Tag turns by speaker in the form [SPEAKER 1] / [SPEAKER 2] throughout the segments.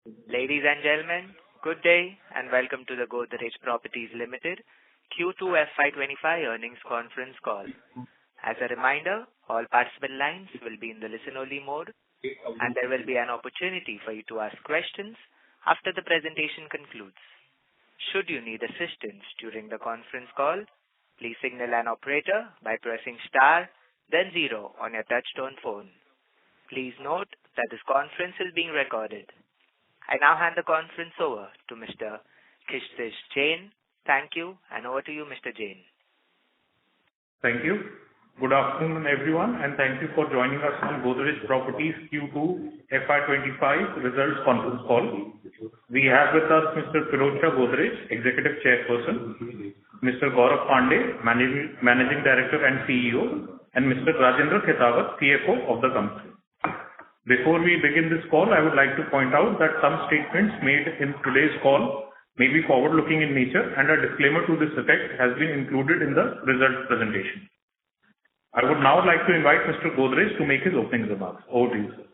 [SPEAKER 1] Ladies and gentlemen, good day and welcome to the Godrej Properties Limited Q2 FY25 earnings conference call. As a reminder, all participant lines will be in the listen-only mode, and there will be an opportunity for you to ask questions after the presentation concludes. Should you need assistance during the conference call, please signal an operator by pressing star, then 0 on your touch-tone phone. Please note that this conference is being recorded. I now hand the conference over to Mr. Godrej Jain. Thank you, and over to you, Mr. Jain.
[SPEAKER 2] Thank you. Good afternoon, everyone, and thank you for joining us on Godrej Properties Q2 FY25 results conference call. We have with us Mr. Pirojsha Godrej, Executive Chairperson, Mr. Gaurav Pandey, Managing Director and CEO, and Mr. Rajendra Khetawat, CFO of the company. Before we begin this call, I would like to point out that some statements made in today's call may be forward-looking in nature, and a disclaimer to this effect has been included in the results presentation. I would now like to invite Mr. Godrej to make his opening remarks. Over to you, sir.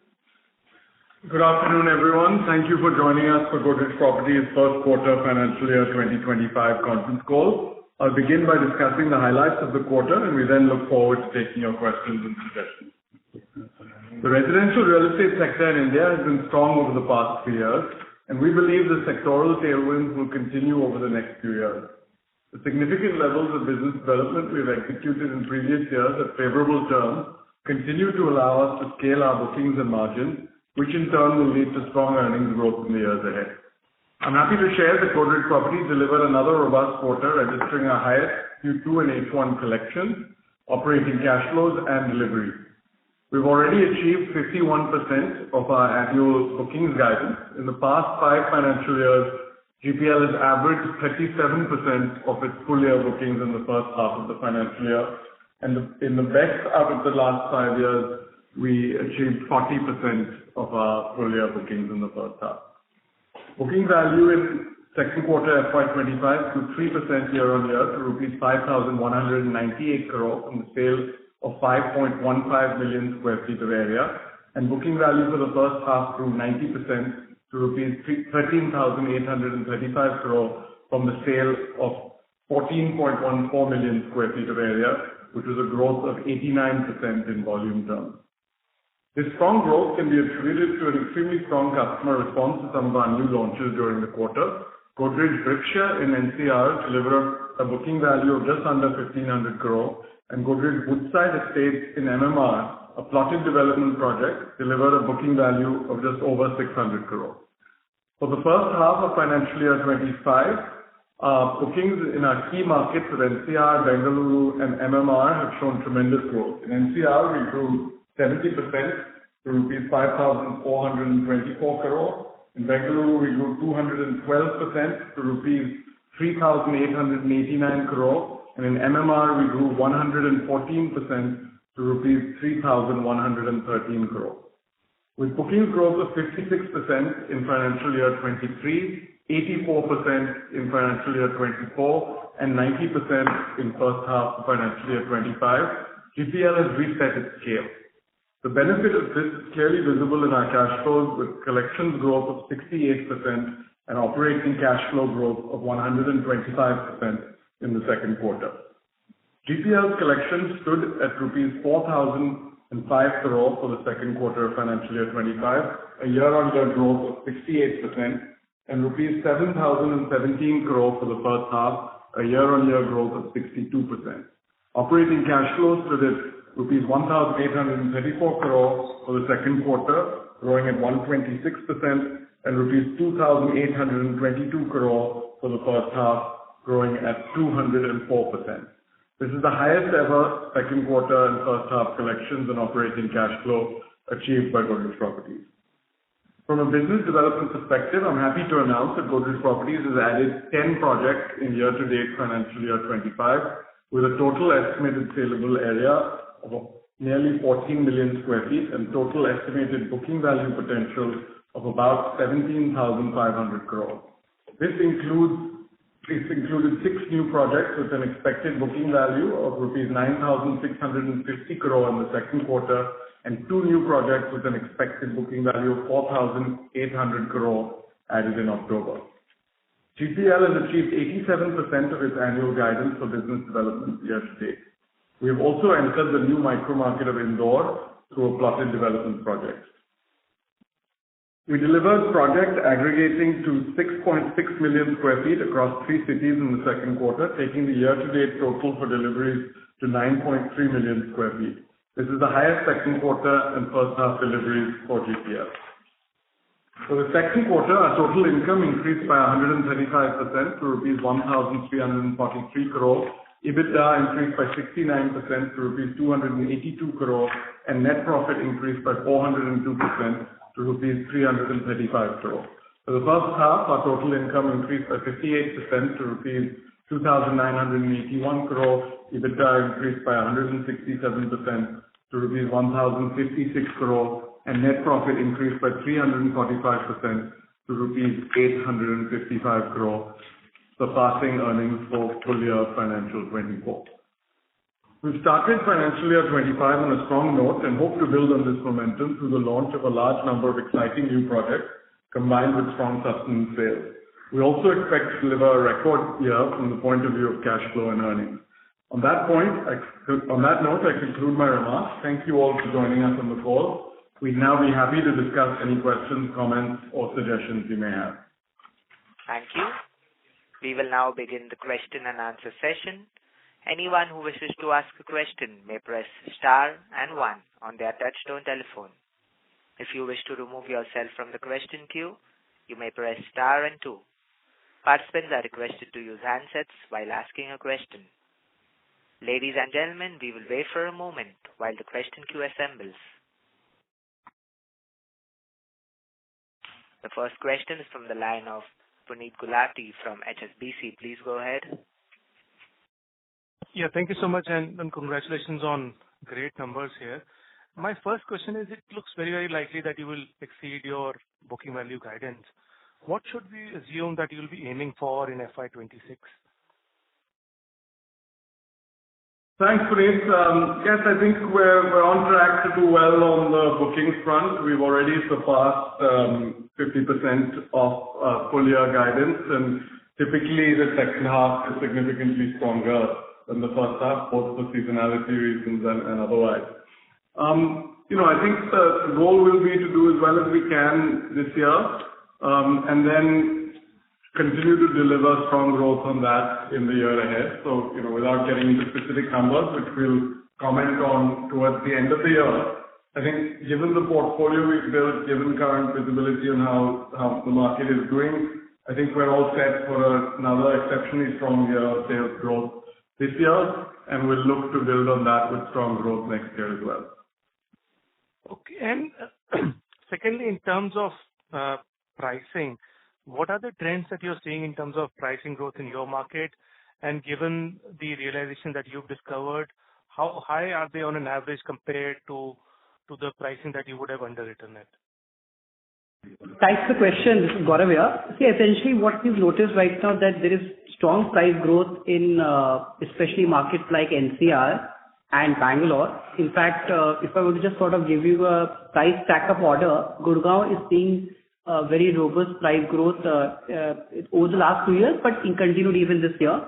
[SPEAKER 3] Good afternoon, everyone. Thank you for joining us for Godrej Properties' first quarter financial year 2025 conference call. I'll begin by discussing the highlights of the quarter, and we then look forward to taking your questions and suggestions. The residential real estate sector in India has been strong over the past 3 years, and we believe the sectoral tailwinds will continue over the next few years. The significant levels of business development we've executed in previous years at favorable terms continue to allow us to scale our bookings and margins, which in turn will lead to strong earnings growth in the years ahead. I'm happy to share that Godrej Properties delivered another robust quarter, registering our highest Q2 and H1 collections, operating cash flows, and deliveries. We've already achieved 51% of our annual bookings guidance. In the past 5 financial years, GPL has averaged 37% of its full year bookings in the first half of the financial year, and in the best out of the last 5 years, we achieved 40% of our full year bookings in the first half. Booking value in second quarter FY25 grew 3% year-on-year to rupees 5,198 crore from the sale of 5.15 million square feet of area, and booking value for the first half grew 90% to rupees 13,835 crore from the sale of 14.14 million square feet of area, which was a growth of 89% in volume terms. This strong growth can be attributed to an extremely strong customer response to some of our new launches during the quarter. Godrej Vriksha in NCR delivered a booking value of just under 1,500 crore, and Godrej Woodside Estates in MMR, a plotted development project, delivered a booking value of just over 600 crore. For the first half of financial year 25, bookings in our key markets of NCR, Bengaluru, and MMR have shown tremendous growth. In NCR, we grew 70% to rupees 5,424 crore. In Bengaluru, we grew 212% to rupees 3,889 crore. And in MMR, we grew 114% to rupees 3,113 crore. With bookings growth of 56% in financial year 23, 84% in financial year 24, and 90% in first half of financial year 25, GPL has reset its scale. The benefit of this is clearly visible in our cash flows, with collections growth of 68% and operating cash flow growth of 125% in the second quarter. GPL's collections stood at rupees 4,005 crore for the second quarter of financial year 25, a year-on-year growth of 68%, and rupees 7,017 crore for the first half, a year-on-year growth of 62%. Operating cash flows stood at rupees 1,834 crore for the second quarter, growing at 126%, and rupees 2,822 crore for the first half, growing at 204%. This is the highest ever second quarter and first half collections and operating cash flow achieved by Godrej Properties. From a business development perspective, I'm happy to announce that Godrej Properties has added 10 projects in year-to-date financial year 25, with a total estimated saleable area of nearly 14 million square feet and total estimated booking value potential of about 17,500 crore. This included 6 new projects with an expected booking value of rupees 9,650 crore in the second quarter and 2 new projects with an expected booking value of 4,800 crore added in October. GPL has achieved 87% of its annual guidance for business development year to date. We have also entered the new micro market of Indore through a plotted development project. We delivered projects aggregating to 6.6 million square feet across 3 cities in the second quarter, taking the year-to-date total for deliveries to 9.3 million square feet. This is the highest second quarter and first half deliveries for GPL. For the second quarter, our total income increased by 135% to rupees 1,343 crore. EBITDA increased by 69% to rupees 282 crore, and net profit increased by 402% to rupees 335 crore. For the first half, our total income increased by 58% to rupees 2,981 crore. EBITDA increased by 167% to rupees 1,056 crore, and net profit increased by 345% to rupees 855 crore, surpassing earnings for full year financial 24. We've started financial year 25 on a strong note and hope to build on this momentum through the launch of a large number of exciting new projects combined with strong sustenance sales. We also expect to deliver a record year from the point of view of cash flow and earnings. On that note, I conclude my remarks. Thank you all for joining us on the call. We'd now be happy to discuss any questions, comments, or suggestions you may have.
[SPEAKER 1] Thank you. We will now begin the question and answer session. Anyone who wishes to ask a question may press star and 1 on their touchtone telephone. If you wish to remove yourself from the question queue, you may press star and 2. Participants are requested to use handsets while asking a question. Ladies and gentlemen, we will wait for a moment while the question queue assembles. The first question is from the line of Puneet Gulati from HSBC. Please go ahead.
[SPEAKER 4] Yeah, thank you so much, and congratulations on great numbers here. My first question is, it looks very, very likely that you will exceed your booking value guidance. What should we assume that you will be aiming for in FY26?
[SPEAKER 3] Thanks, Puneet. Yes, I think we're on track to do well on the bookings front. We've already surpassed 50% of full year guidance, and typically the second half is significantly stronger than the first half, both for seasonality reasons and otherwise. I think the goal will be to do as well as we can this year, and then continue to deliver strong growth on that in the year ahead. So, without getting into specific numbers, which we'll comment on towards the end of the year, I think given the portfolio we've built, given current visibility on how the market is doing, I think we're all set for another exceptionally strong year of sales growth this year, and we'll look to build on that with strong growth next year as well.
[SPEAKER 4] Okay, and secondly, in terms of pricing, what are the trends that you're seeing in terms of pricing growth in your market? And given the realization that you've discovered, how high are they on an average compared to the pricing that you would have underwritten at?
[SPEAKER 5] Thanks for the question. This is Godrej here. See, essentially what we've noticed right now that there is strong price growth in especially markets like NCR and Bangalore. In fact, if I were to just sort of give you a price stack-up order, Gurgaon is seeing very robust price growth over the last 2 years, but it continued even this year.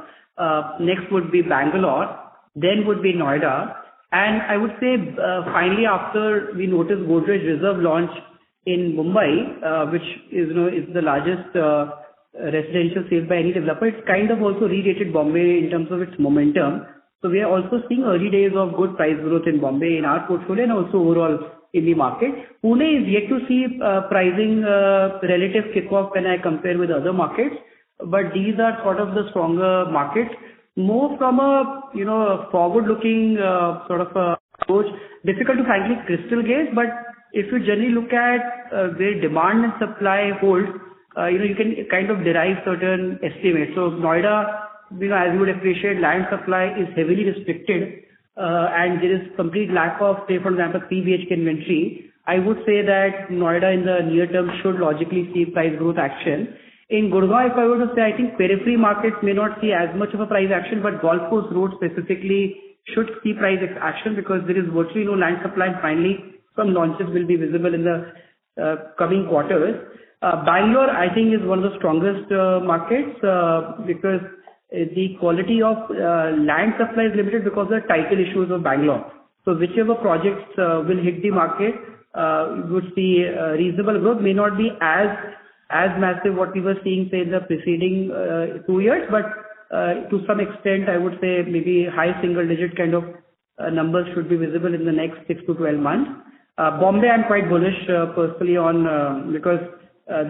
[SPEAKER 5] Next would be Bangalore, then would be Noida, and I would say finally after we noticed Godrej Reserve launch in Mumbai, which is the largest residential sales by any developer, it's kind of also re-rated Bombay in terms of its momentum. So we are also seeing early days of good price growth in Bombay in our portfolio and also overall in the market. Pune is yet to see pricing relative kickoff when I compare with other markets, but these are sort of the stronger markets, more from a forward-looking sort of approach. Difficult to frankly crystal gaze, but if you generally look at where demand and supply hold, you can kind of derive certain estimates. So Noida, as you would appreciate, land supply is heavily restricted, and there is complete lack of, say, for example, 3 BHK inventory. I would say that Noida in the near term should logically see price growth action. In Gurgaon, if I were to say, I think periphery markets may not see as much of a price action, but Golf Course Road specifically should see price action because there is virtually no land supply. And finally, some launches will be visible in the coming quarters. Bangalore, I think, is one of the strongest markets because the quality of land supply is limited because of the title issues of Bangalore. So whichever projects will hit the market, you would see reasonable growth. May not be as massive what we were seeing, say, in the preceding 2 years, but to some extent, I would say maybe high single digit kind of numbers should be visible in the next 6 to 12 months. Bombay, I'm quite bullish personally on because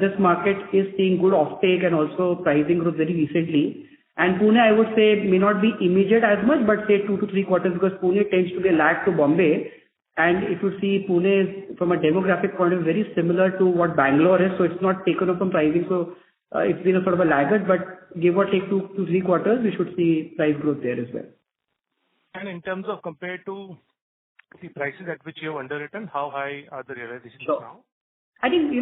[SPEAKER 5] this market is seeing good offtake and also pricing growth very recently. And Pune, I would say, may not be immediate as much, but say 2 to 3 quarters, because Pune tends to be a lag to Bombay. And if you see, Pune is, from a demographic point of view, very similar to what Bangalore is, so it's not taken up from pricing. So it's been a sort of a laggard, but give or take 2 to 3 quarters, we should see price growth there as well.
[SPEAKER 4] And in terms of compared to the prices at which you have underwritten, how high are the realizations now?
[SPEAKER 5] I think,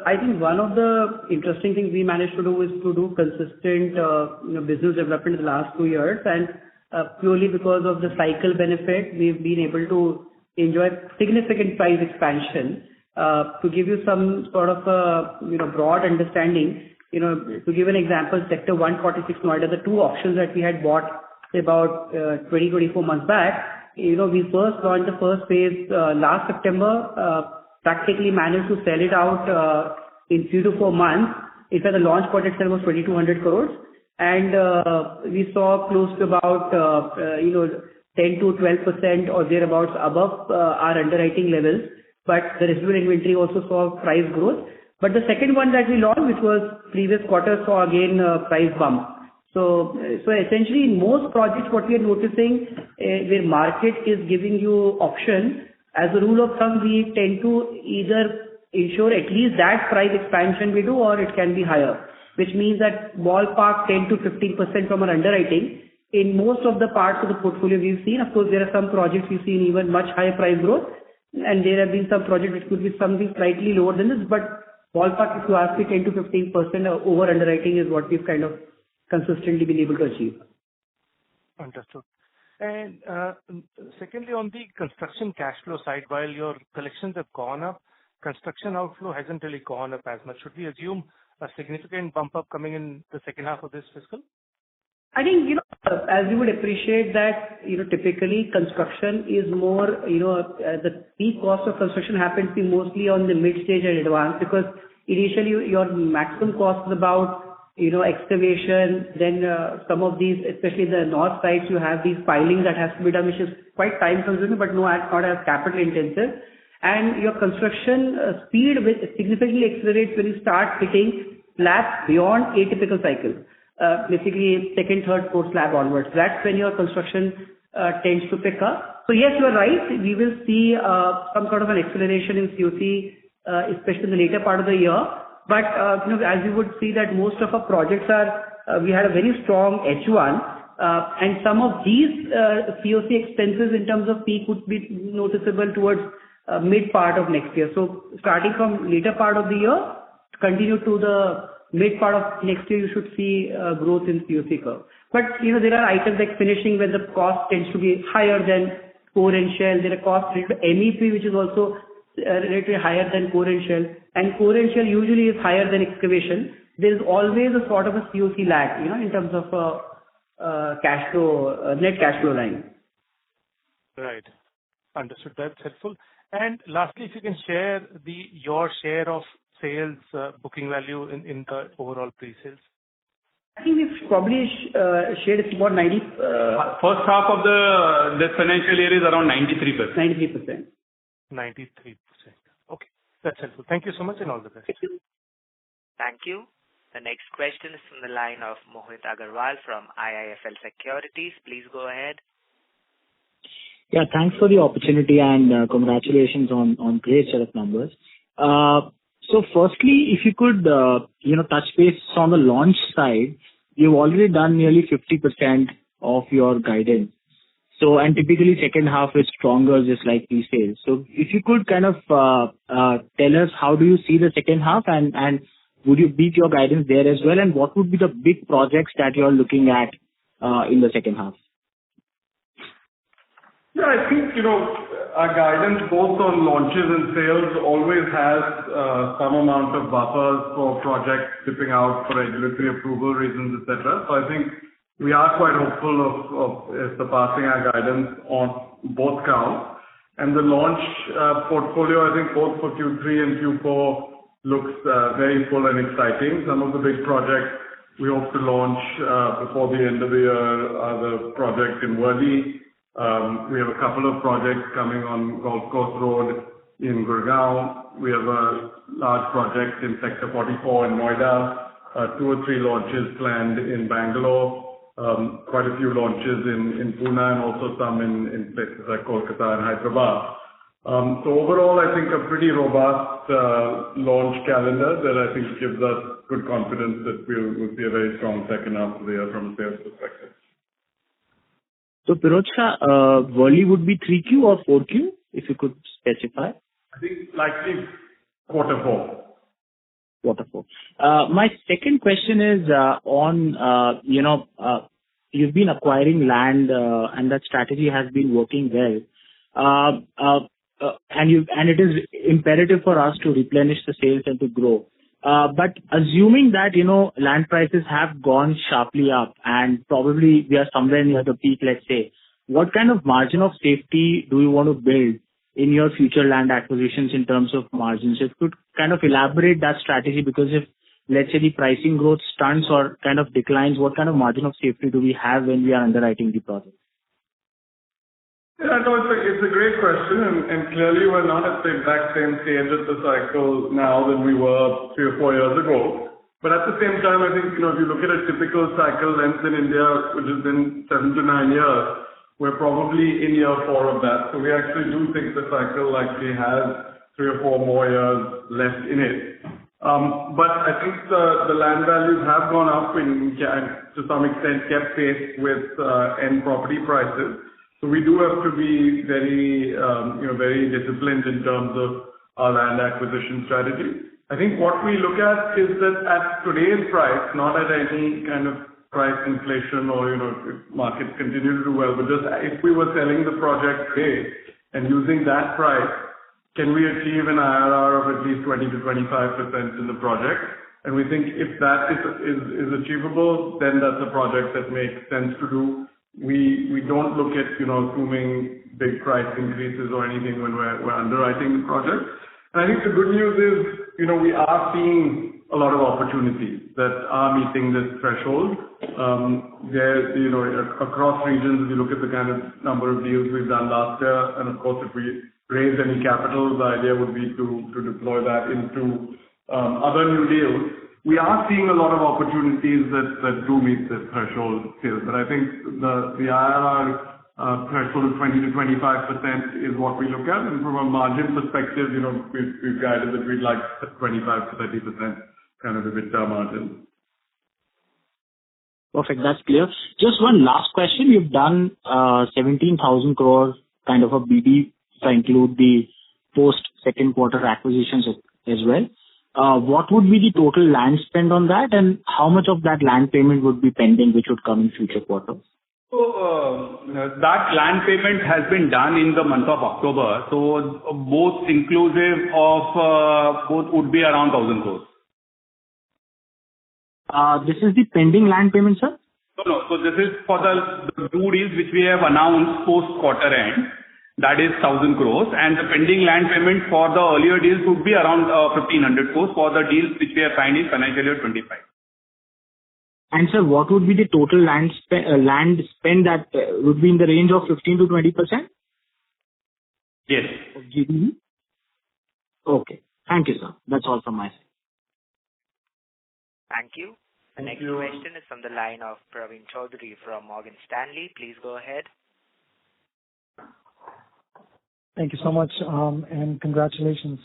[SPEAKER 5] I think one of the interesting things we managed to do is to do consistent, business development in the last 2 years. And purely because of the cycle benefit, we've been able to enjoy significant price expansion. To give you some sort of, broad understanding, to give an example, Sector 146 Noida, the 2 auctions that we had bought about 24 months back, we first launched the first phase last September, practically managed to sell it out in 3 to 4 months. In fact, the launch point itself was 2,200 crores. And we saw close to about, 10 to 12% or thereabouts above our underwriting levels. But the residual inventory also saw price growth. But the second one that we launched, which was previous quarter, saw again price bump. So essentially in most projects, what we are noticing, where market is giving you options, as a rule of thumb, we tend to either ensure at least that price expansion we do, or it can be higher, which means that ballpark 10 to 15% from our underwriting. In most of the parts of the portfolio we've seen, of course, there are some projects we've seen even much higher price growth, and there have been some projects which could be something slightly lower than this, but ballpark, if you ask me, 10 to 15% over underwriting is what we've kind of consistently been able to achieve.
[SPEAKER 4] Understood. And secondly, on the construction cash flow side, while your collections have gone up, construction outflow hasn't really gone up as much. Should we assume a significant bump up coming in the second half of this fiscal?
[SPEAKER 5] I think, as you would appreciate that, typically construction is more, the peak cost of construction happens to be mostly on the mid stage and advanced, because initially your maximum cost is about, excavation, then some of these, especially the north sides, you have these piling that has to be done, which is quite time consuming, but not as capital intensive. And your construction speed will significantly accelerates when you start hitting slabs beyond atypical cycle. Basically second, third, fourth slab onwards. That's when your construction tends to pick up. So yes, you are right. We will see some sort of an acceleration in COC, especially in the later part of the year. But, as you would see that most of our projects we had a very strong H1, and some of these COC expenses in terms of peak would be noticeable towards mid part of next year. So starting from later part of the year, continue to the mid part of next year, you should see growth in COC curve. But, there are items like finishing where the cost tends to be higher than core and shell. There are costs related to MEP, which is also relatively higher than core and shell. And core and shell usually is higher than excavation. There is always a sort of a COC lag, in terms of cash flow, net cash flow line.
[SPEAKER 4] Right. Understood. That's helpful. And lastly, if you can share your share of sales booking value in the overall pre-sales.
[SPEAKER 5] I think we've probably shared it's about 90.
[SPEAKER 6] First half of this financial year is around 93%.
[SPEAKER 5] 93%.
[SPEAKER 4] 93%. Okay, that's helpful. Thank you so much and all the best.
[SPEAKER 1] Thank you. The next question is from the line of Mohit Agarwal from IIFL Securities. Please go ahead.
[SPEAKER 7] Yeah, thanks for the opportunity and congratulations on great set of numbers. So firstly, if you could, touch base on the launch side, you've already done nearly 50% of your guidance. So, and typically second half is stronger, just like we say. So if you could kind of tell us how do you see the second half, and would you beat your guidance there as well? And what would be the big projects that you're looking at in the second half?
[SPEAKER 3] Yeah, I think, our guidance both on launches and sales always has some amount of buffers for projects slipping out for regulatory approval reasons, et cetera. So I think we are quite hopeful of surpassing our guidance on both counts. And the launch portfolio, I think both for Q3 and Q4 looks very full and exciting. Some of the big projects we hope to launch before the end of the year are the project in Worli. We have a couple of projects coming on Golf Course Road in Gurgaon. We have a large project in Sector 44 in Noida, 2 or 3 launches planned in Bangalore, quite a few launches in Pune, and also some in places like Kolkata and Hyderabad. So overall, I think a pretty robust launch calendar that I think gives us good confidence that we'll see a very strong second half of the year from a sales perspective.
[SPEAKER 7] So, Pirojsha, Worli would be 3Q or 4Q, if you could specify?
[SPEAKER 3] I think likely quarter 4.
[SPEAKER 7] Quarter 4. My second question is on, you've been acquiring land, and that strategy has been working well. And it is imperative for us to replenish the sales and to grow. But assuming that, land prices have gone sharply up and probably we are somewhere near the peak, let's say, what kind of margin of safety do you want to build in your future land acquisitions in terms of margins? If you could kind of elaborate that strategy, because if, let's say, the pricing growth stunts or kind of declines, what kind of margin of safety do we have when we are underwriting the project?
[SPEAKER 3] Yeah, no, it's a great question, and clearly we're not at the exact same stage of the cycle now than we were 3 or 4 years ago. But at the same time, I think, if you look at a typical cycle length in India, which has been 7 to 9 years, we're probably in year 4 of that. So we actually do think the cycle likely has 3 or 4 more years left in it. But I think the land values have gone up and to some extent kept pace with end property prices. So we do have to be very, very disciplined in terms of our land acquisition strategy. I think what we look at is that at today's price, not at any kind of price inflation or, if markets continue to do well, but just if we were selling the project today and using that price, can we achieve an IRR of at least 20 to 25% in the project? And we think if that is achievable, then that's a project that makes sense to do. We don't look at, assuming big price increases or anything when we're underwriting the project. And I think the good news is, we are seeing a lot of opportunities that are meeting this threshold. Across regions, if you look at the kind of number of deals we've done last year, and of course, if we raise any capital, the idea would be to deploy that into other new deals. We are seeing a lot of opportunities that do meet this threshold still, but I think the IRR threshold of 20 to 25% is what we look at, and from a margin perspective, we've guided that we'd like 25 to 30% kind of EBITDA margin.
[SPEAKER 7] Perfect, that's clear. Just one last question. You've done 17,000 crore kind of a BD, if I include the post second quarter acquisitions as well. What would be the total land spend on that, and how much of that land payment would be pending, which would come in future quarters?
[SPEAKER 6] So, that land payment has been done in the month of October. So, both inclusive of both would be around 1,000 crores.
[SPEAKER 7] This is the pending land payment, sir?
[SPEAKER 6] No. So, this is for the 2 deals which we have announced post quarter end. That is 1,000 crores, and the pending land payment for the earlier deals would be around 1,500 crores for the deals which we have signed in financial year 25.
[SPEAKER 7] And sir, what would be the total land spend that would be in the range of 15 to 20%?
[SPEAKER 6] Yes.
[SPEAKER 7] Of GDP? Okay. Thank you, sir. That's all from my side.
[SPEAKER 1] Thank you. The next question is from the line of Praveen Chaudhary from Morgan Stanley. Please go ahead.
[SPEAKER 8] Thank you so much, and congratulations.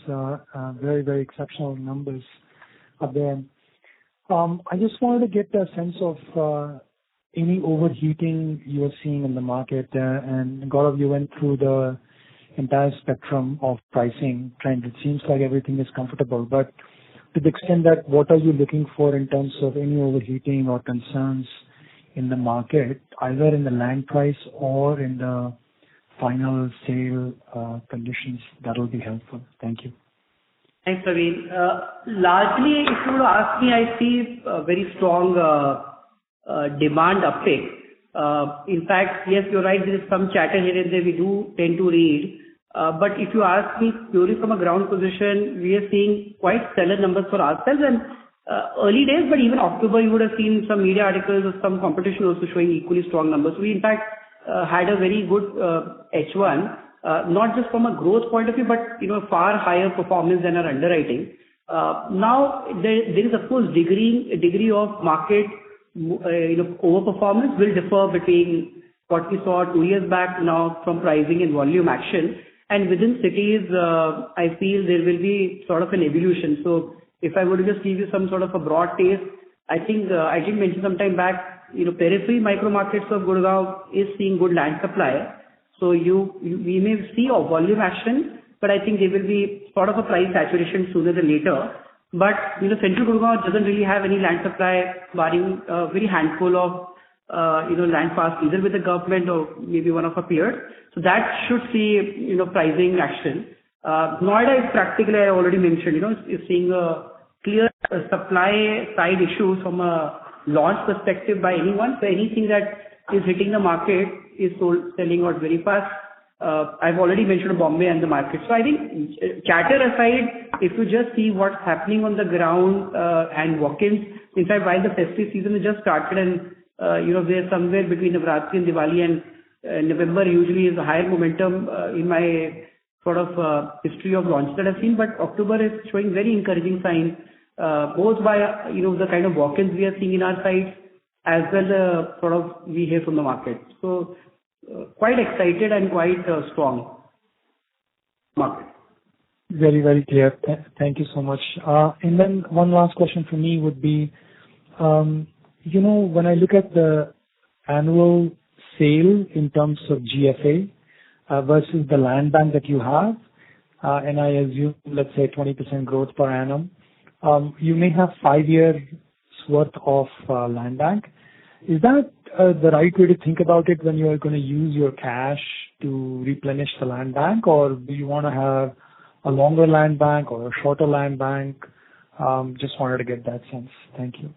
[SPEAKER 8] Very, very exceptional numbers up there. I just wanted to get a sense of any overheating you are seeing in the market. And Gaurav, you went through the entire spectrum of pricing trend. It seems like everything is comfortable, but to the extent that what are you looking for in terms of any overheating or concerns in the market, either in the land price or in the final sale conditions, that will be helpful. Thank you.
[SPEAKER 5] Thanks, Praveen. Largely, if you were to ask me, I see a very strong demand uptake. In fact, yes, you're right, there is some chatter here and there we do tend to read. But if you ask me purely from a ground position, we are seeing quite stellar numbers for ourselves and early days, but even October, you would have seen some media articles of some competition also showing equally strong numbers. We, in fact, had a very good H1. Not just from a growth point of view, but far higher performance than our underwriting. Now there is of course degree of market overperformance will differ between what we saw 2 years back now from pricing and volume action, and within cities I feel there will be sort of an evolution. So if I were to just give you some sort of a broad taste, I think I did mention some time back, periphery micro markets of Gurgaon is seeing good land supply. So we may see a volume action, but I think there will be sort of a price saturation sooner than later. But central Gurgaon doesn't really have any land supply, barring a very handful of land parks either with the government or maybe one of our peers. So that should see pricing action. Noida is practically, I already mentioned, is seeing a clear supply side issue from a launch perspective by anyone. So anything that is hitting the market is selling out very fast. I've already mentioned Bombay and the market. So I think chatter aside, if you just see what's happening on the ground and walk-ins, in fact, while the festive season has just started and we're somewhere between Navratri and Diwali, and November usually is a higher momentum in my sort of history of launch that I've seen, but October is showing very encouraging signs, both by the kind of walk-ins we are seeing in our sites as well as sort of we hear from the market. So quite excited and quite strong market.
[SPEAKER 8] Very, very clear. Thank you so much. And then one last question for me would be, when I look at the annual sale in terms of GFA versus the land bank that you have, and I assume, let's say 20% growth per annum, you may have 5 years worth of land bank. Is that the right way to think about it when you are going to use your cash to replenish the land bank, or do you want to have a longer land bank or a shorter land bank? Just wanted to get that sense. Thank you.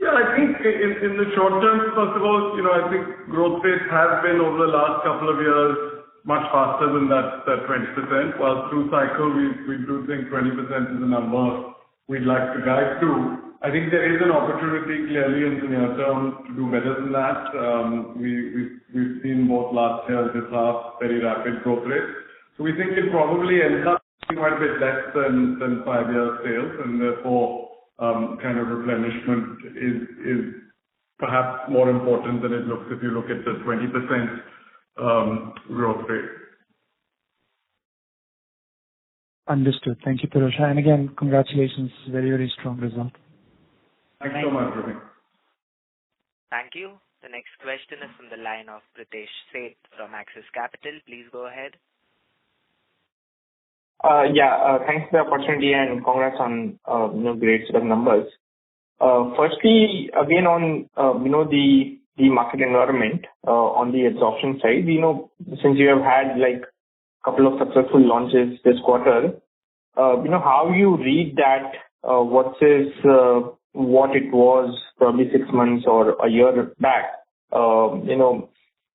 [SPEAKER 3] Yeah, I think in the short term, first of all, I think growth rates have been over the last couple of years much faster than that 20%. While through cycle, we do think 20% is a number we'd like to guide to. I think there is an opportunity clearly in the near term to do better than that. We've seen both last year and this half very rapid growth rates. So we think it probably ends up being quite a bit less than 5-year sales, and therefore kind of replenishment is perhaps more important than it looks if you look at the 20% growth rate.
[SPEAKER 8] Understood. Thank you, Pirojsha. And again, congratulations. Very, very strong result.
[SPEAKER 3] Thanks so much, Ravi.
[SPEAKER 1] Thank you. The next question is from the line of Pritesh Sheth from Axis Capital. Please go ahead.
[SPEAKER 9] Thanks for the opportunity and congrats on great set of numbers. Firstly, again on the market environment on the absorption side, since you have had like a couple of successful launches this quarter, how you read that versus what it was probably 6 months or a year back,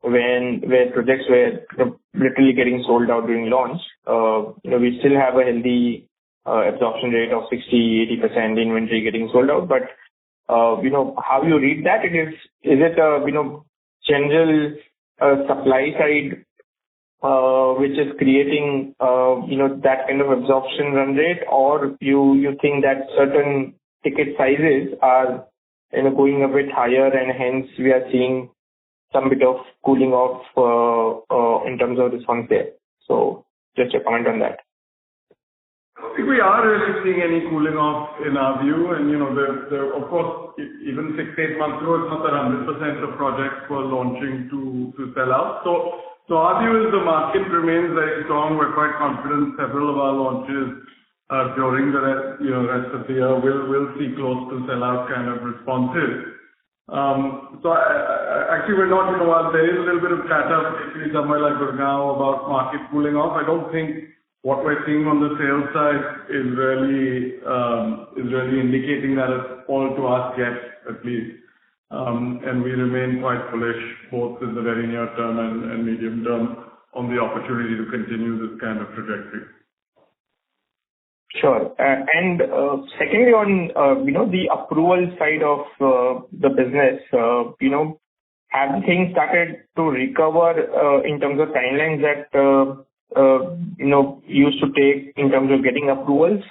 [SPEAKER 9] where projects were literally getting sold out during launch. We still have a healthy absorption rate of 60-80% inventory getting sold out, but how you read that? Is it a general supply side which is creating that kind of absorption run rate, or you think that certain ticket sizes are going a bit higher and hence we are seeing some bit of cooling off in terms of response there? So just a comment on that.
[SPEAKER 3] I think we are really seeing any cooling off in our view, and there of course, even 6-8 months ago, it's not that 100% of projects were launching to sell out. So our view is the market remains very strong. We're quite confident several of our launches during the rest of the year will see close to sell out kind of responses. So actually we're not, while there is a little bit of chatter, particularly somewhere like Gurgaon about market cooling off, I don't think what we're seeing on the sales side is really indicating that at all to us yet, at least. And we remain quite bullish, both in the very near term and medium term, on the opportunity to continue this kind of trajectory.
[SPEAKER 9] Sure. And secondly, on the approval side of the business, have things started to recover in terms of timelines that used to take in terms of getting approvals?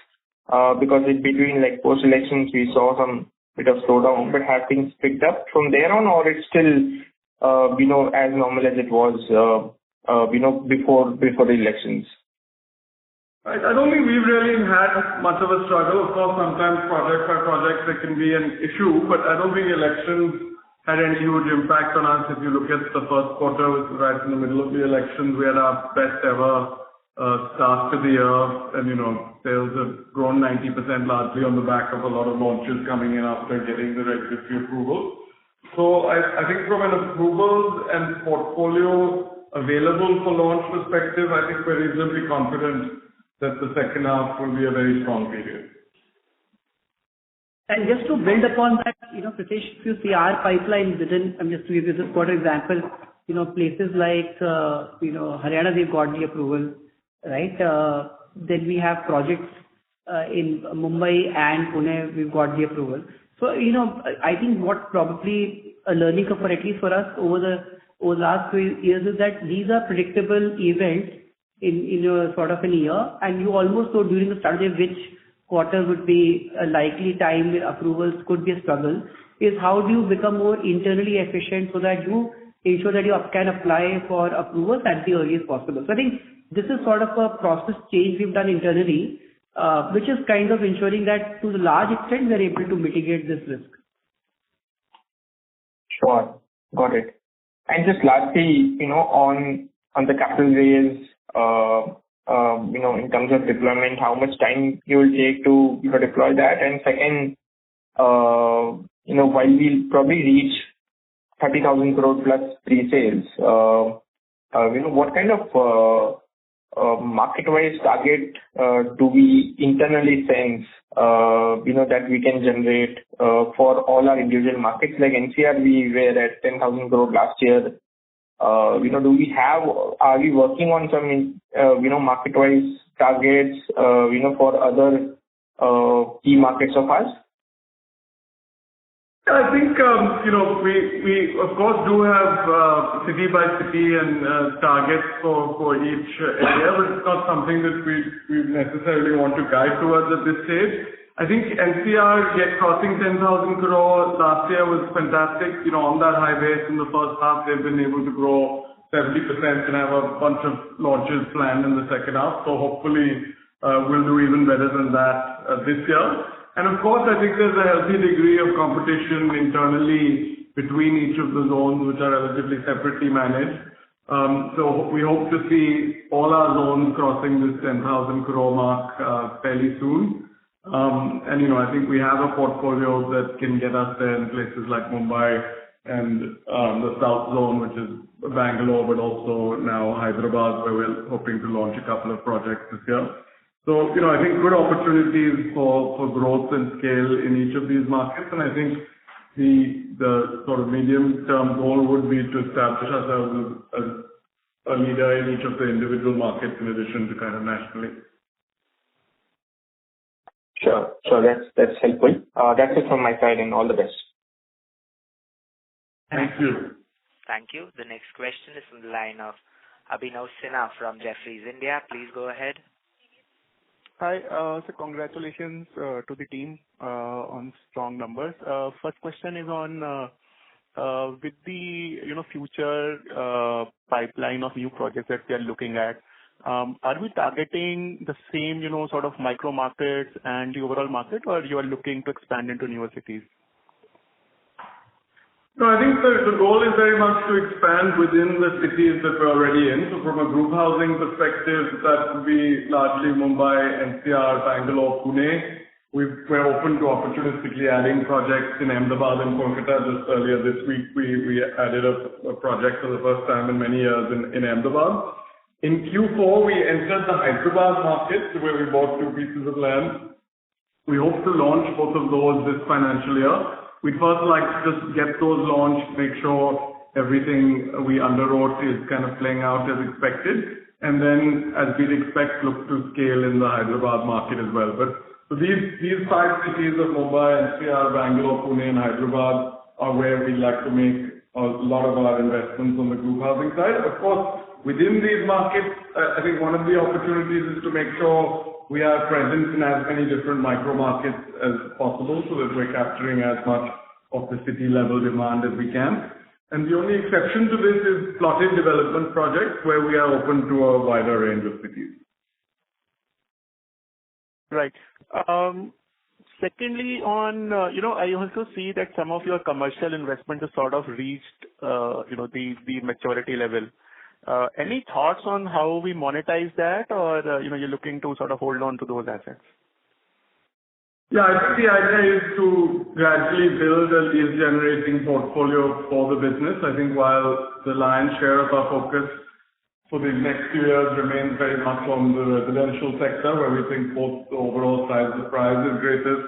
[SPEAKER 9] Because in between, like post-elections, we saw some bit of slowdown, but have things picked up from there on, or it's still as normal as it was before the elections?
[SPEAKER 3] I don't think we've really had much of a struggle. Of course, sometimes project by project there can be an issue, but I don't think elections had any huge impact on us. If you look at the first quarter, which was right in the middle of the elections, we had our best ever start to the year, and sales have grown 90% largely on the back of a lot of launches coming in after getting the regulatory approval. So I think from an approvals and portfolio available for launch perspective, I think we're reasonably confident that the second half will be a very strong period.
[SPEAKER 5] And just to build upon that, Pritesh, if you see our pipeline within, just to give you this quarter example, places like, Haryana, we've got the approval, right? Then we have projects in Mumbai and Pune, we've got the approval. So, I think what probably a learning curve, at least for us over the last 2 years, is that these are predictable events in sort of a year, and you almost know during the start of which quarter would be a likely time where approvals could be a struggle, is how do you become more internally efficient so that you ensure that you can apply for approvals at the earliest possible. So I think this is sort of a process change we've done internally, which is kind of ensuring that to a large extent we are able to mitigate this risk.
[SPEAKER 9] Sure, got it. And just lastly, on the capital raise, in terms of deployment, how much time you will take to deploy that? And second, while we'll probably reach 30,000 crore plus pre-sales, what kind of market-wise target do we internally sense that we can generate for all our individual markets? Like NCR, we were at 10,000 crore last year. Are we working on some, market-wise targets, for other key markets of ours?
[SPEAKER 3] I think, we of course do have city by city and targets for each area, but it's not something that we necessarily want to guide towards at this stage. I think NCR crossing 10,000 crore last year was fantastic. On that high base in the first half, they've been able to grow 70% and have a bunch of launches planned in the second half. So hopefully, we'll do even better than that this year. And of course, I think there's a healthy degree of competition internally between each of the zones, which are relatively separately managed. So we hope to see all our zones crossing this 10,000 crore mark fairly soon. And I think we have a portfolio that can get us there in places like Mumbai and the South Zone, which is Bangalore, but also now Hyderabad, where we're hoping to launch a couple of projects this year. So, I think good opportunities for growth and scale in each of these markets. And I think the sort of medium-term goal would be to establish ourselves as a leader in each of the individual markets in addition to kind of nationally.
[SPEAKER 9] Sure. That's helpful. That's it from my side, and all the best.
[SPEAKER 3] Thank you.
[SPEAKER 1] Thank you. The next question is from the line of Abhinav Sinha from Jefferies India. Please go ahead.
[SPEAKER 10] Hi, so congratulations to the team on strong numbers. First question is on with the future pipeline of new projects that we are looking at. Are we targeting the same sort of micro markets and the overall market, or you are looking to expand into newer cities?
[SPEAKER 3] No, I think the goal is very much to expand within the cities that we're already in. So from a group housing perspective, that would be largely Mumbai, NCR, Bangalore, Pune. we're open to opportunistically adding projects in Ahmedabad and Kolkata. Just earlier this week, we added a project for the first time in many years in Ahmedabad. In Q4, we entered the Hyderabad market, where we bought 2 pieces of land. We hope to launch both of those this financial year. We'd first like to just get those launched, make sure everything we underwrote is kind of playing out as expected, and then, as we'd expect, look to scale in the Hyderabad market as well. So these 5 cities of Mumbai, NCR, Bangalore, Pune, and Hyderabad are where we'd like to make a lot of our investments on the group housing side. Of course, within these markets, I think one of the opportunities is to make sure we are present in as many different micro markets as possible, so that we're capturing as much of the city level demand as we can. And the only exception to this is plotted development projects, where we are open to a wider range of cities.
[SPEAKER 10] Right. Secondly, on, I also see that some of your commercial investments have sort of reached, the maturity level. Any thoughts on how we monetize that, or, you're looking to sort of hold on to those assets?
[SPEAKER 3] Yeah, I think the idea is to gradually build a lead-generating portfolio for the business. I think while the lion's share of our focus for the next few years remains very much on the residential sector, where we think both the overall size of the prize is greatest,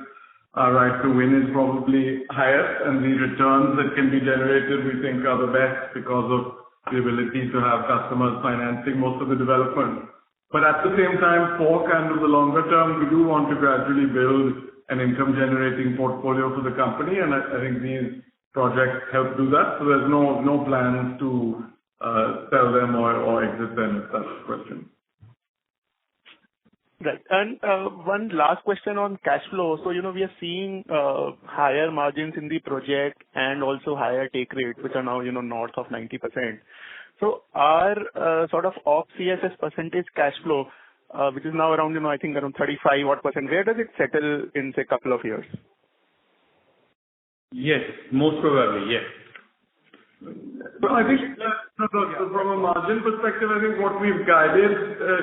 [SPEAKER 3] our right to win is probably highest, and the returns that can be generated, we think, are the best because of the ability to have customers financing most of the development. But at the same time, for kind of the longer term, we do want to gradually build an income-generating portfolio for the company, and I think these projects help do that. So there's no plans to sell them or exit them, if that's the question.
[SPEAKER 10] Right. And one last question on cash flow. So, we are seeing higher margins in the project and also higher take rates, which are now, north of 90%. So our sort of off CSS percentage cash flow, which is now around, I think around 35 odd %, where does it settle in, say, couple of years?
[SPEAKER 6] Yes, most probably, yes.
[SPEAKER 3] So I think from a margin perspective, I think what we've guided,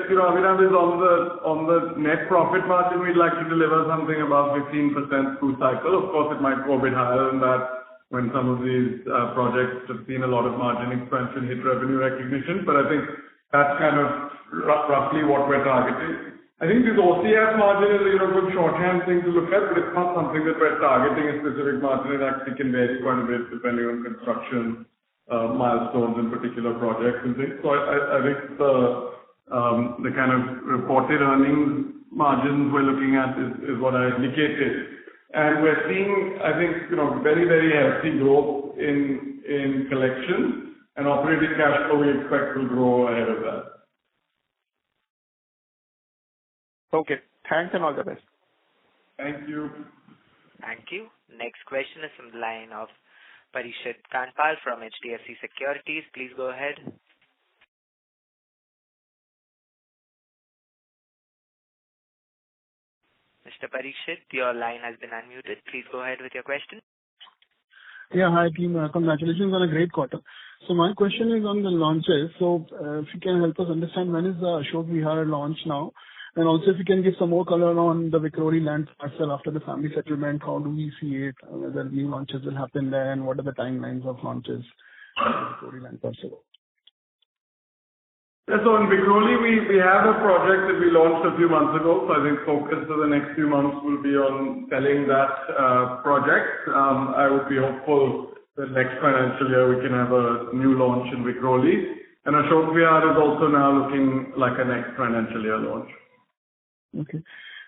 [SPEAKER 3] Abhinav, is on the net profit margin. We'd like to deliver something above 15% through cycle. Of course, it might go a bit higher than that when some of these projects have seen a lot of margin expansion, hit revenue recognition. But I think that's kind of roughly what we're targeting. I think this OCF margin is a good shorthand thing to look at, but it's not something that we're targeting a specific margin. It actually can vary quite a bit depending on construction milestones in particular projects and things. So I think the kind of reported earnings margins we're looking at is what I indicated. And we're seeing, I think, very, very healthy growth in collections, and operating cash flow we expect will grow ahead of that.
[SPEAKER 10] Okay. Thanks and all the best.
[SPEAKER 3] Thank you.
[SPEAKER 1] Thank you. Next question is from the line of Parikshit Kandpal from HDFC Securities. Please go ahead. Mr. Parikshit, your line has been unmuted. Please go ahead with your question.
[SPEAKER 11] Yeah, hi team. Congratulations on a great quarter. So my question is on the launches. So if you can help us understand, when is the Ashok Vihar launch now? And also if you can give some more color on the Vikhroli land parcel after the family settlement, how do we see it? Whether new launches will happen there, and what are the timelines of launches for the Vikhroli land parcel?
[SPEAKER 3] Yeah, so in Vikhroli, we have a project that we launched a few months ago. So I think focus for the next few months will be on selling that project. I would be hopeful that next financial year we can have a new launch in Vikhroli. And Ashok Vihar is also now looking like a next financial year launch.
[SPEAKER 11] Okay.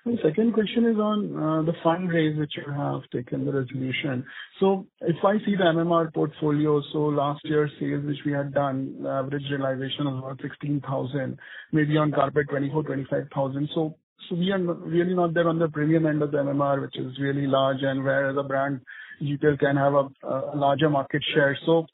[SPEAKER 11] The second question is on the fundraise which you have taken the resolution. So if I see the MMR portfolio, so last year's sales which we had done, the average realization of about 16,000, maybe on carpet 24,000-25,000. So we are really not there on the premium end of the MMR, which is really large, and where the brand GPL can have a larger market share. So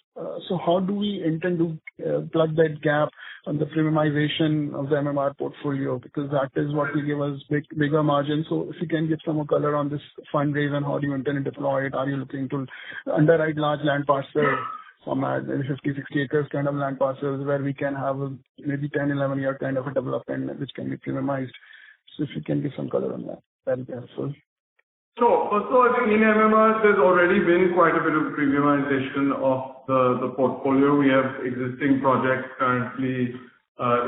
[SPEAKER 11] how do we intend to plug that gap on the premiumization of the MMR portfolio? Because that is what will give us bigger margin. So if you can give some more color on this fundraise and how do you intend to deploy it? Are you looking to underwrite large land parcels, some at 50, 60 acres kind of land parcels where we can have a maybe 10, 11 year kind of a development which can be premiumized? So if you can give some color on that, that'll be helpful.
[SPEAKER 3] Sure. First of all, I think in MMR, there's already been quite a bit of premiumization of the portfolio. We have existing projects currently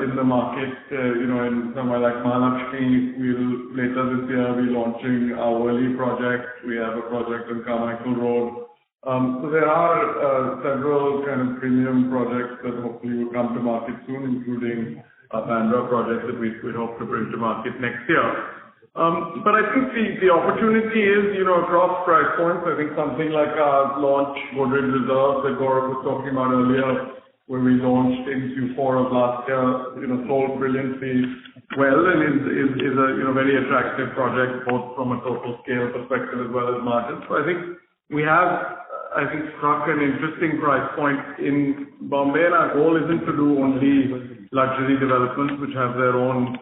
[SPEAKER 3] in the market, in somewhere like Mahalakshmi. Later this year, be launching our Worli project. We have a project in Carmichael Road. So there are several kind of premium projects that hopefully will come to market soon, including a Bandra project that we hope to bring to market next year. But I think the opportunity is, across price points. I think something like our launch, Godrej Reserve, that Gaurav was talking about earlier, where we launched in Q4 of last year, sold brilliantly well and is a very attractive project, both from a total scale perspective as well as margins. So I think we have, struck an interesting price point in Bombay, and our goal isn't to do only luxury developments, which have their own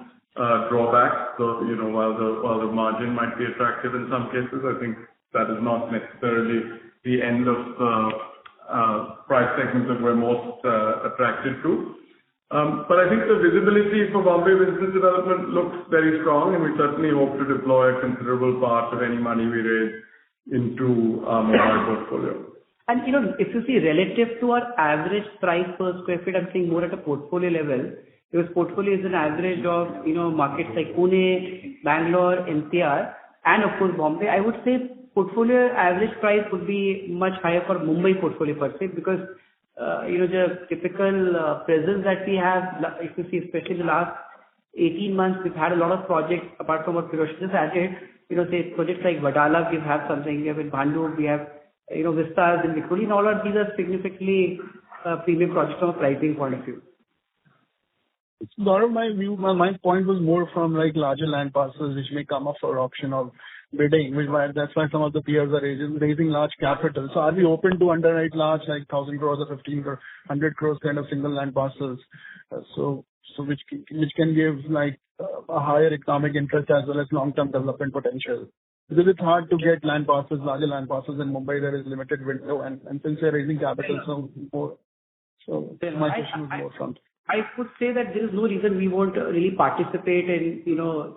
[SPEAKER 3] drawbacks. So, while the margin might be attractive in some cases, I think that is not necessarily the end of the price segment that we're most attracted to. But I think the visibility for Bombay business development looks very strong, and we certainly hope to deploy a considerable part of any money we raise into our mobile portfolio.
[SPEAKER 5] And, if you see relative to our average price per square feet, I'm saying more at a portfolio level, because portfolio is an average of, markets like Pune, Bangalore, NCR, and of course Bombay. I would say portfolio average price would be much higher for Mumbai portfolio per se, because, the typical presence that we have, if you see especially the last 18 months, we've had a lot of projects apart from what Pirojsha just added. Say projects like Vadala, we have something, we have in Bhandup, we have, Vistas in Vikhroli, and all of these are significantly premium projects from a pricing point of view.
[SPEAKER 11] Gaurav, my point was more from like larger land parcels which may come up for auction or bidding, that's why some of the peers are raising large capital. So are we open to underwrite large, like 1,000 crores or 15 or 100 crores kind of single land parcels? So which can give like a higher economic interest as well as long-term development potential. Because it's hard to get land parcels, larger land parcels in Mumbai. There is limited window, and since we are raising capital, so my question was more from.
[SPEAKER 5] I would say that there is no reason we won't really participate in,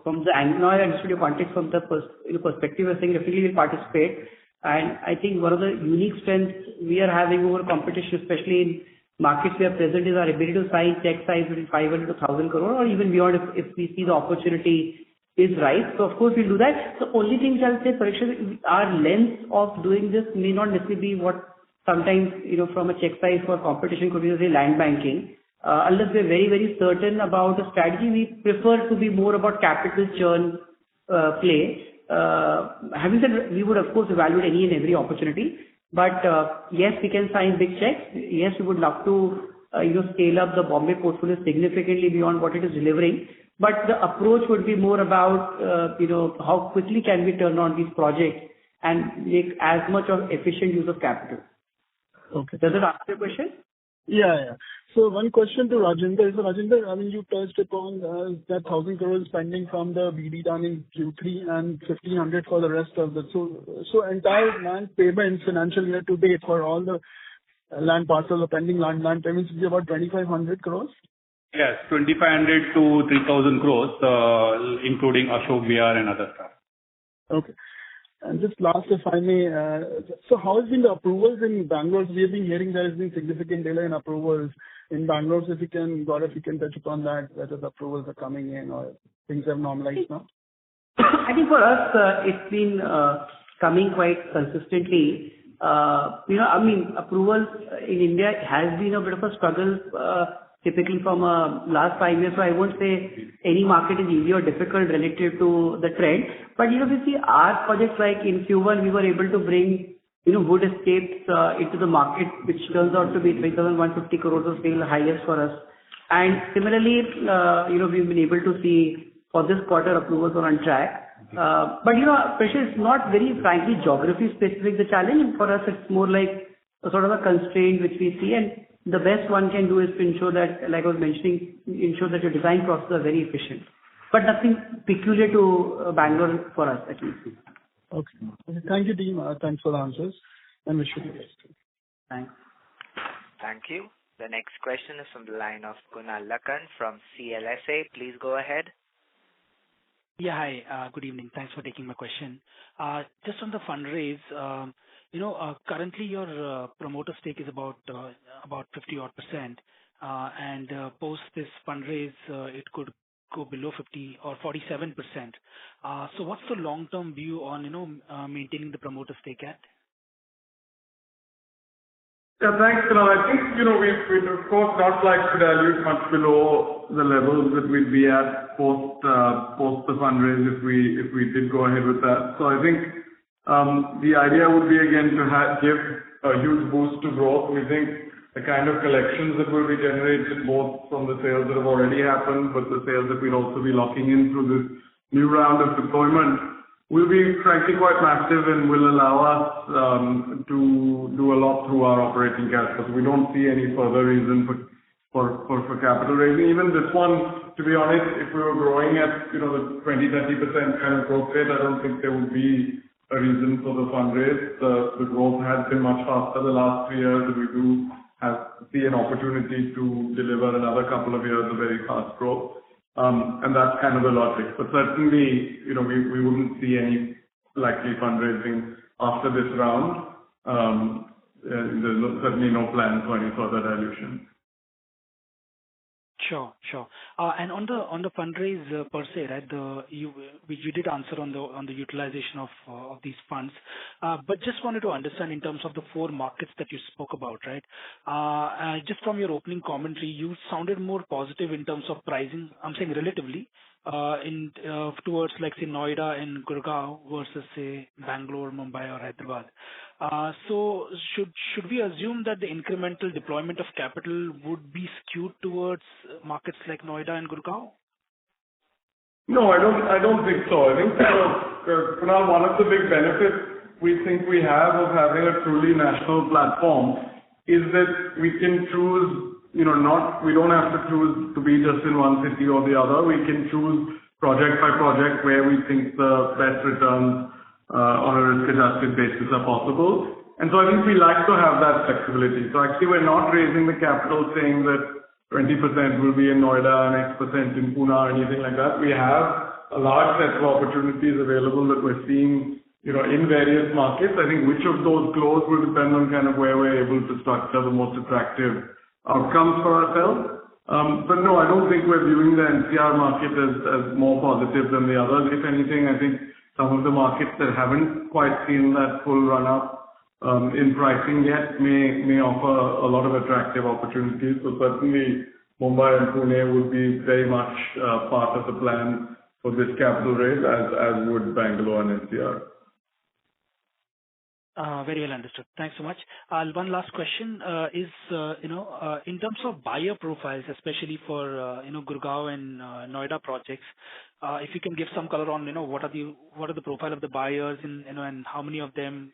[SPEAKER 5] from the angle. Now I understood your context from the perspective of saying definitely we'll participate. And I think one of the unique strengths we are having over competition, especially in markets we are present, is our ability to sign check size between 500 to 1,000 crore or even beyond if we see the opportunity is right. So of course we'll do that. The only thing I'll say, Parikshit, our lens of doing this may not necessarily be what sometimes, from a check size for competition could be, say, land banking. Unless we're very, very certain about the strategy, we prefer to be more about capital churn play. Having said, we would of course evaluate any and every opportunity. But yes, we can sign big checks. Yes, we would love to scale up the Bombay portfolio significantly beyond what it is delivering. But the approach would be more about how quickly can we turn on these projects and make as much of efficient use of capital.
[SPEAKER 11] Okay.
[SPEAKER 5] Does that answer your question?
[SPEAKER 11] Yeah. So one question to Rajinder. So Rajinder, I mean, you touched upon that 1,000 crores spending from the BD done in Q3 and 1,500 for the rest of the. So entire land payments financial year to date for all the land parcels or pending land payments will be about 2,500 crores?
[SPEAKER 6] Yes, 2,500 to 3,000 crores, including Ashok Vihar and other stuff.
[SPEAKER 11] Okay. And just last, if I may, so how has been the approvals in Bangalore? We have been hearing there has been significant delay in approvals in Bangalore. So if you can touch upon that, whether the approvals are coming in or things have normalized now?
[SPEAKER 5] I think for us, it's been coming quite consistently. Approvals in India has been a bit of a struggle, typically from last 5 years. So I won't say any market is easy or difficult relative to the trend. But we see our projects like in Q1, we were able to bring wood escapes into the market, which turns out to be 3,150 crores of sale, highest for us. And similarly, we've been able to see for this quarter approvals are on track. But pressure is not very frankly geography specific the challenge. For us, it's more like a sort of a constraint which we see, and the best one can do is to ensure that, like I was mentioning, ensure that your design processes are very efficient. But nothing peculiar to Bangalore for us at least.
[SPEAKER 11] Okay. Thank you, team. Thanks for the answers and wish you the best.
[SPEAKER 5] Thanks.
[SPEAKER 1] Thank you. The next question is from the line of Kunal Lakhan from CLSA. Please go ahead.
[SPEAKER 12] Yeah, hi. Good evening. Thanks for taking my question. Just on the fundraise, currently your promoter stake is about 50-odd%. And post this fundraise, it could go below 50 or 47%. So what's the long-term view on, maintaining the promoter stake at?
[SPEAKER 3] Yeah, thanks, Kunal. I think, we'd of course not like to dilute much below the levels that we'd be at post the fundraise if we did go ahead with that. So I think the idea would be again to give a huge boost to growth. We think the kind of collections that will be generated both from the sales that have already happened, but the sales that we'll also be locking in through this new round of deployment will be frankly quite massive and will allow us to do a lot through our operating cash flows. We don't see any further reason for capital raising. Even this one, to be honest, if we were growing at the 20-30% kind of growth rate, I don't think there would be a reason for the fundraise. The growth has been much faster the last 3 years, and we do see an opportunity to deliver another couple of years of very fast growth. And that's kind of the logic. But certainly, we wouldn't see any likely fundraising after this round. There's certainly no plan for any further dilution.
[SPEAKER 12] Sure. And on the fundraise per se, right? You did answer on the utilization of these funds, but just wanted to understand in terms of the 4 markets that you spoke about, right? Just from your opening commentary, you sounded more positive in terms of pricing. I'm saying relatively towards like say Noida and Gurgaon versus say Bangalore, Mumbai, or Hyderabad. So should we assume that the incremental deployment of capital would be skewed towards markets like Noida and Gurgaon?
[SPEAKER 3] No, I don't think so. I think, Kunal, one of the big benefits we think we have of having a truly national platform is that we can choose, we don't have to choose to be just in one city or the other. We can choose project by project where we think the best returns on a risk-adjusted basis are possible. And so I think we like to have that flexibility. So actually we're not raising the capital saying that 20% will be in Noida and X% in Pune or anything like that. We have a large set of opportunities available that we're seeing, in various markets. I think which of those close will depend on kind of where we're able to structure the most attractive outcomes for ourselves. But no, I don't think we're viewing the NCR market as more positive than the others. If anything, I think some of the markets that haven't quite seen that full run-up in pricing yet may offer a lot of attractive opportunities. So certainly Mumbai and Pune would be very much part of the plan for this capital raise, as would Bangalore and NCR.
[SPEAKER 12] Very well understood. Thanks so much. One last question is, in terms of buyer profiles, especially for, Gurgaon and Noida projects, if you can give some color on, what are the profile of the buyers and how many of them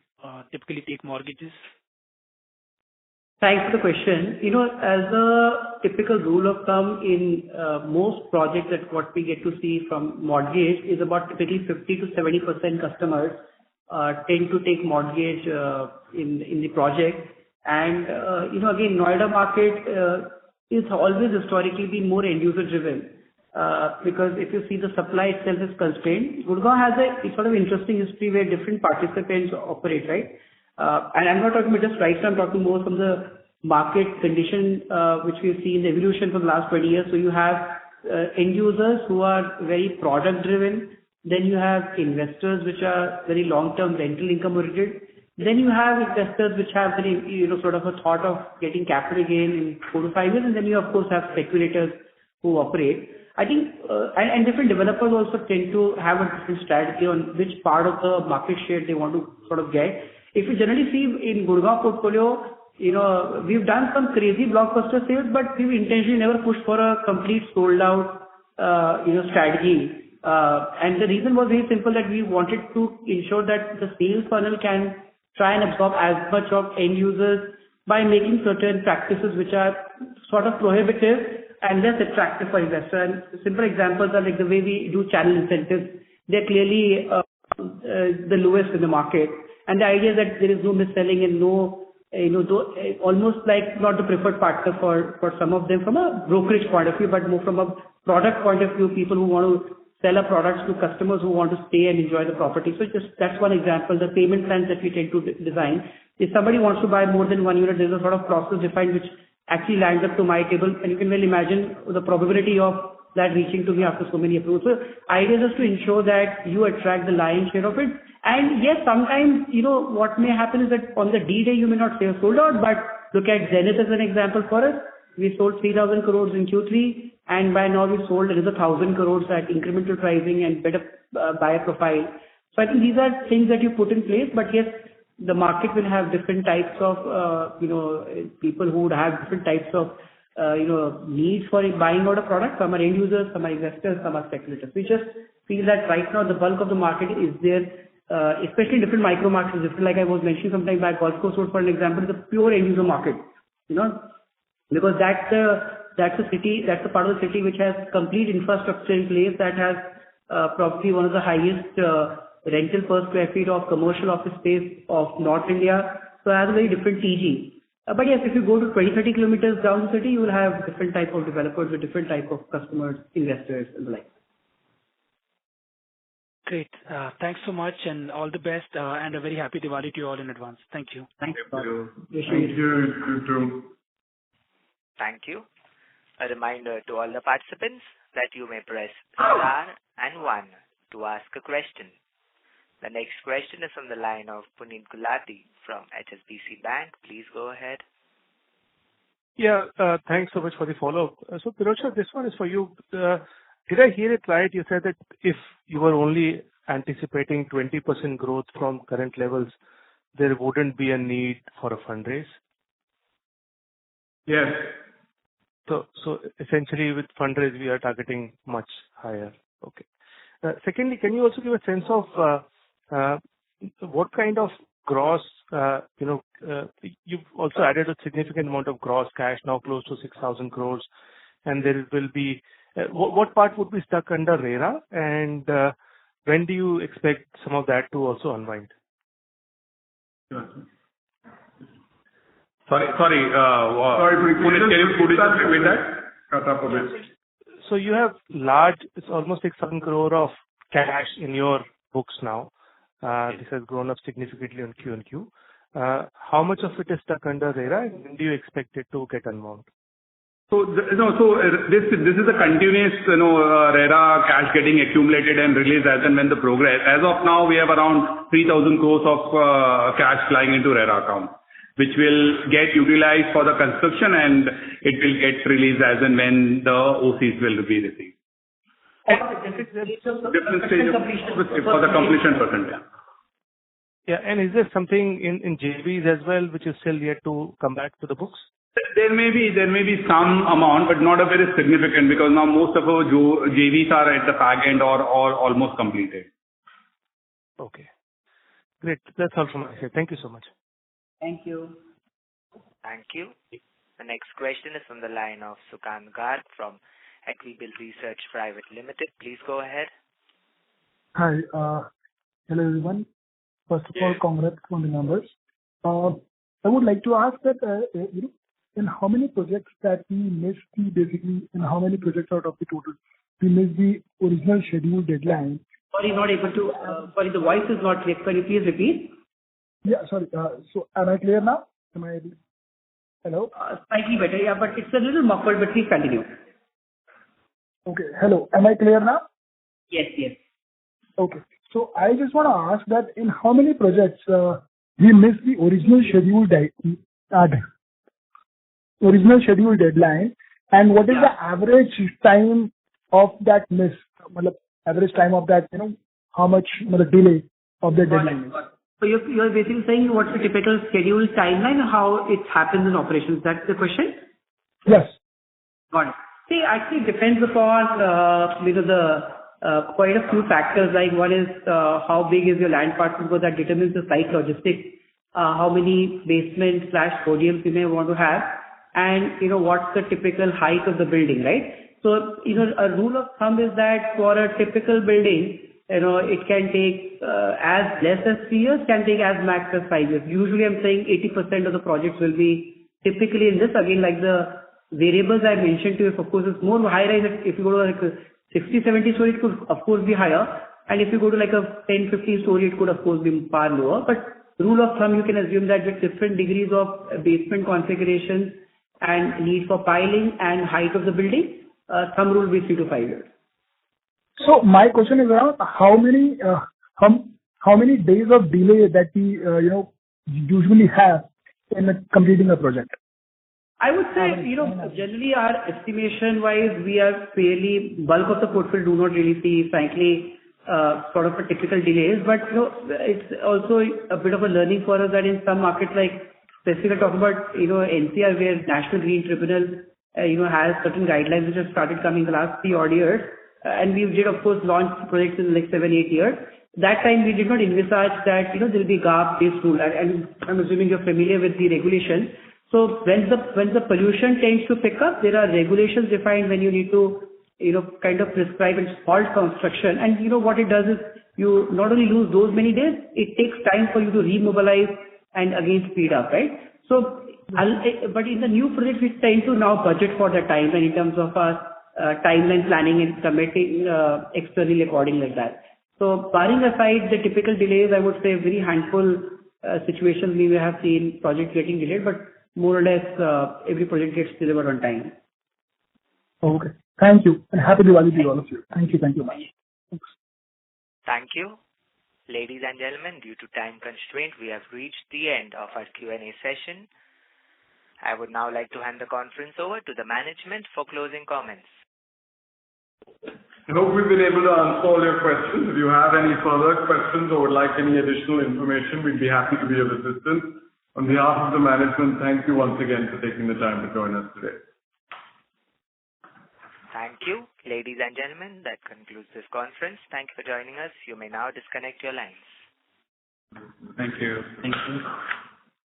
[SPEAKER 12] typically take mortgages?
[SPEAKER 5] Thanks for the question. As a typical rule of thumb in most projects that what we get to see from mortgage is about typically 50 to 70% customers tend to take mortgage in the project. And, again, Noida market is always historically been more end user driven because if you see the supply itself is constrained. Gurgaon has a sort of interesting history where different participants operate, right? And I'm not talking about just right now, I'm talking more from the market condition which we've seen the evolution for the last 20 years. So you have end users who are very product driven. Then you have investors which are very long-term rental income oriented. Then you have investors which have very, sort of a thought of getting capital gain in 4 to 5 years. And then you of course have speculators who operate. I think, and different developers also tend to have a different strategy on which part of the market share they want to sort of get. If you generally see in Gurgaon portfolio, we've done some crazy blockbuster sales, but we've intentionally never pushed for a complete sold out, strategy. And the reason was very simple, that we wanted to ensure that the sales funnel can try and absorb as much of end users by making certain practices which are sort of prohibitive and less attractive for investors. And simple examples are like the way we do channel incentives. They're clearly the lowest in the market. And the idea that there is no mis-selling and no, almost like not the preferred partner for some of them from a brokerage point of view, but more from a product point of view, people who want to sell our products to customers who want to stay and enjoy the property. So just that's one example. The payment plans that we tend to design. If somebody wants to buy more than one unit, there's a sort of process defined which actually lands up to my table, and you can well imagine the probability of that reaching to me after so many approvals. So idea is just to ensure that you attract the lion's share of it. And yes, sometimes, what may happen is that on the D day, you may not say sold out, but look at Zenith as an example for us. We sold 3,000 crores in Q3, and by now we've sold another 1,000 crores at incremental pricing and better buyer profile. So I think these are things that you put in place, but yes, the market will have different types of, people who would have different types of, needs for buying out a product. Some are end users, some are investors, some are speculators. We just feel that right now the bulk of the market is there, especially in different micro markets. Different, like I was mentioning sometime back, Golf Course Road, for an example, is a pure end user market, because that's a city, that's a part of the city which has complete infrastructure in place, that has probably one of the highest rental per square feet of commercial office space of North India. So it has a very different TG. But yes, if you go to 20-30 kilometers down the city, you will have different type of developers with different type of customers, investors, and the like.
[SPEAKER 12] Great. Thanks so much, and all the best, and a very happy Diwali to you all in advance. Thank you.
[SPEAKER 5] Thanks.
[SPEAKER 3] Thank you. You too.
[SPEAKER 1] Thank you. A reminder to all the participants that you may press star and 1 to ask a question. The next question is from the line of Puneet Gulati from HSBC Bank. Please go ahead.
[SPEAKER 4] Yeah, thanks so much for the follow-up. So Pirojsha, this one is for you. Did I hear it right? You said that if you were only anticipating 20% growth from current levels, there wouldn't be a need for a fundraise?
[SPEAKER 3] Yes.
[SPEAKER 4] So essentially with fundraise, we are targeting much higher. Okay. Secondly, can you also give a sense of what kind of gross, you've also added a significant amount of gross cash, now close to 6,000 crores, and there will be, what part would be stuck under RERA, and when do you expect some of that to also unwind?
[SPEAKER 6] Sorry, Puneet, can you just repeat that?
[SPEAKER 3] Cut up a bit.
[SPEAKER 4] So you have it's almost 6,000 crore of cash in your books now. This has grown up significantly on Q and Q. How much of it is stuck under RERA, and when do you expect it to get unwound?
[SPEAKER 6] So this is a continuous, RERA cash getting accumulated and released as and when the progress. As of now, we have around 3,000 crores of cash flying into RERA account, which will get utilized for the construction, and it will get released as and when the OCs will be received. Different stage for the completion percent, yeah.
[SPEAKER 4] Yeah, and is there something in JVs as well, which is still yet to come back to the books?
[SPEAKER 6] There may be some amount, but not a very significant, because now most of our JVs are at the back end or almost completed.
[SPEAKER 4] Okay. Great. That's all from my side. Thank you so much.
[SPEAKER 5] Thank you.
[SPEAKER 1] Thank you. The next question is from the line of Sukant Garg from Equibill Research Private Limited. Please go ahead.
[SPEAKER 8] Hi. Hello, everyone. First of all, congrats on the numbers. I would like to ask that, in how many projects that we missed in how many projects out of the total we missed the original scheduled deadline?
[SPEAKER 5] Sorry, not able to. Sorry, the voice is not clear. Can you please repeat?
[SPEAKER 8] Yeah, sorry. So am I clear now? Hello?
[SPEAKER 5] Slightly better, yeah, but it's a little muffled, but please continue.
[SPEAKER 8] Okay. Hello. Am I clear now?
[SPEAKER 5] Yes.
[SPEAKER 8] Okay. So I just want to ask that in how many projects we missed the original scheduled deadline, and what is the average time of that miss? Average time of that, how much delay of the deadline is.
[SPEAKER 5] So you're basically saying what's the typical scheduled timeline, how it happens in operations? That's the question?
[SPEAKER 8] Yes.
[SPEAKER 5] Got it. See, actually it depends upon quite a few factors. Like one is how big is your land parcel, because that determines the site logistics, how many basements/podiums you may want to have, and what's the typical height of the building, right? So a rule of thumb is that for a typical building, it can take as less as 3 years, can take as max as 5 years. Usually I'm saying 80% of the projects will be typically in this. Again, like the variables I mentioned to you, of course, it's more high rise. If you go to like 60, 70 story, it could of course be higher. And if you go to like a 10, 15 story, it could of course be far lower. But rule of thumb, you can assume that with different degrees of basement configurations and need for piling and height of the building, thumb rule will be 3 to 5 years.
[SPEAKER 11] So my question is around how many days of delay that we usually have in completing a project?
[SPEAKER 5] I would say, generally our estimation wise, we are fairly, bulk of the portfolio do not really see, frankly, sort of a typical delays. But, it's also a bit of a learning for us that in some markets like, specifically talking about, NCR, where National Green Tribunal, has certain guidelines which have started coming the last 3 odd years. And we did, of course, launch projects in like 7, 8 years. That time we did not envisage that, there'll be gap-based rule. And I'm assuming you're familiar with the regulation. So when the pollution tends to pick up, there are regulations defined when you need to, kind of prescribe and halt construction. And what it does is you not only lose those many days, it takes time for you to remobilize and again speed up, right? So, but in the new projects, we tend to now budget for the time and in terms of our timeline planning and committing externally according like that. So barring aside the typical delays, I would say very handful situations we have seen projects getting delayed, but more or less, every project gets delivered on time.
[SPEAKER 11] Okay. Thank you. And happy Diwali to all of you. Thank you. Thank you much. Thanks.
[SPEAKER 1] Thank you. Ladies and gentlemen, due to time constraint, we have reached the end of our Q&A session. I would now like to hand the conference over to the management for closing comments.
[SPEAKER 3] I hope we've been able to answer all your questions. If you have any further questions or would like any additional information, we'd be happy to be of assistance. On behalf of the management, thank you once again for taking the time to join us today.
[SPEAKER 1] Thank you. Ladies and gentlemen, that concludes this conference. Thank you for joining us. You may now disconnect your lines.
[SPEAKER 2] Thank you. Thank you.